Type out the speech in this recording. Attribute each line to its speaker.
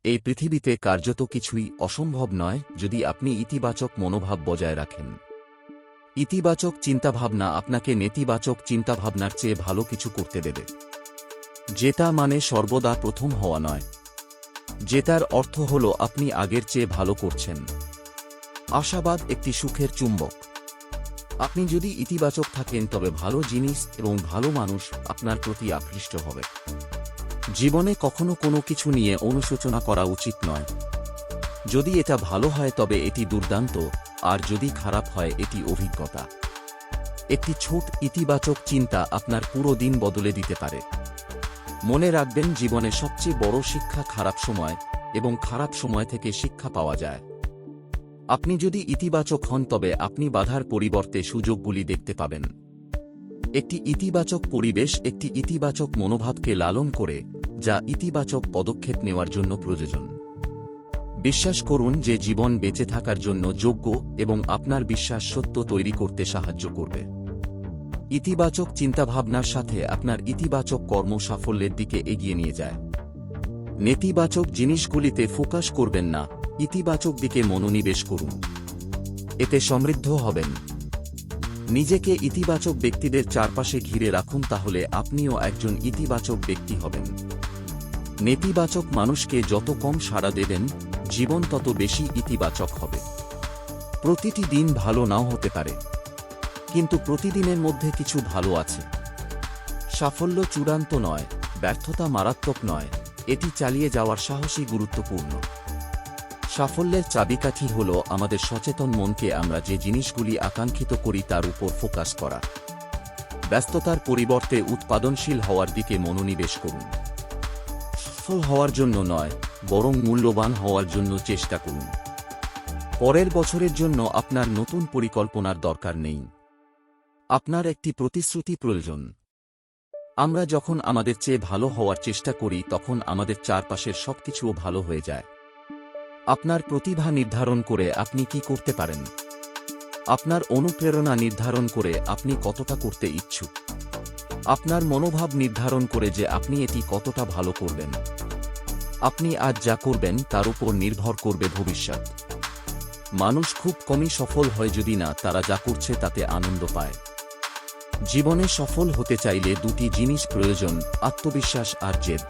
Speaker 1: এই পৃথিবীতে কার্যত কিছুই অসম্ভব নয় যদি আপনি ইতিবাচক মনোভাব বজায় রাখেন। ইতিবাচক চিন্তাভাবনা আপনাকে নেতিবাচক চিন্তাভাবনার চেয়ে ভালো কিছু করতে দেবে। জেতা মানে সর্বদা প্রথম হওয়া নয়। জেতার অর্থ হল আপনি আগের চেয়ে ভালো করছেন। আশাবাদ একটি সুখের চুম্বক। আপনি যদি ইতিবাচক থাকেন তবে ভালো জিনিস এবং ভালো মানুষ আপনার প্রতি আকৃষ্ট হবে। জীবনে কখনো কোনো কিছু নিয়ে অনুশোচনা করা উচিত নয়। যদি এটা ভালো হয় তবে এটি দুর্দান্ত, আর যদি খারাপ হয় এটি অভিজ্ঞতা। একটি ছোট ইতিবাচক চিন্তা আপনার পুরো দিন বদলে দিতে পারে। মনে রাখবেন, জীবনে সবচেয়ে বড় শিক্ষা খারাপ সময় এবং খারাপ সময় থেকে শিক্ষা পাওয়া যায়। আপনি যদি ইতিবাচক হন তবে আপনি বাধার পরিবর্তে সুযোগগুলি দেখতে পাবেন। একটি ইতিবাচক পরিবেশ একটি ইতিবাচক মনোভাবকে লালন করে, যা ইতিবাচক পদক্ষেপ নেওয়ার জন্য প্রয়োজন। বিশ্বাস করুন যে জীবন বেঁচে থাকার জন্য যোগ্য এবং আপনার বিশ্বাস সত্য তৈরি করতে সাহায্য করবে। ইতিবাচক চিন্তাভাবনার সাথে আপনার ইতিবাচক কর্ম সাফল্যের দিকে এগিয়ে নিয়ে যায়। নেতিবাচক জিনিসগুলিতে ফোকাস করবেন না, ইতিবাচক দিকে মনোনিবেশ করুন। এতে সমৃদ্ধ হবেন। নিজেকে ইতিবাচক ব্যক্তিদের চারপাশে ঘিরে রাখুন, তাহলে আপনিও একজন ইতিবাচক ব্যক্তি হবেন। নেতিবাচক মানুষকে যত কম সাড়া দেবেন, জীবন তত বেশি ইতিবাচক হবে। প্রতিটি দিন ভালো নাও হতে পারে, কিন্তু প্রতিদিনের মধ্যে কিছু ভালো আছে। সাফল্য চূড়ান্ত নয়, ব্যর্থতা মারাত্মক নয়, এটি চালিয়ে যাওয়ার সাহসই গুরুত্বপূর্ণ। সাফল্যের চাবিকাঠি হল আমাদের সচেতন মনকে আমরা যে জিনিসগুলি আকাঙ্ক্ষিত করি তার উপর ফোকাস করা। ব্যস্ততার পরিবর্তে উৎপাদনশীল হওয়ার দিকে মনোনিবেশ করুন। সফল হওয়ার জন্য নয়, বরং মূল্যবান হওয়ার জন্য চেষ্টা করুন। পরের বছরের জন্য আপনার নতুন পরিকল্পনার দরকার নেই, আপনার একটি প্রতিশ্রুতি প্রয়োজন। আমরা যখন আমাদের চেয়ে ভালো হওয়ার চেষ্টা করি তখন আমাদের চারপাশের সবকিছুও ভালো হয়ে যায়। আপনার প্রতিভা নির্ধারণ করে আপনি কি করতে পারেন। আপনার অনুপ্রেরণা নির্ধারণ করে আপনি কতটা করতে ইচ্ছুক। আপনার মনোভাব নির্ধারণ করে যে আপনি এটি কতটা ভালো করবেন। আপনি আজ যা করবেন তার উপর নির্ভর করবে ভবিষ্যৎ। মানুষ খুব কমই সফল হয় যদি না তারা যা করছে তাতে আনন্দ পায়। জীবনে সফল হতে চাইলে দুটি জিনিস প্রয়োজন: আত্মবিশ্বাস আর জেদ।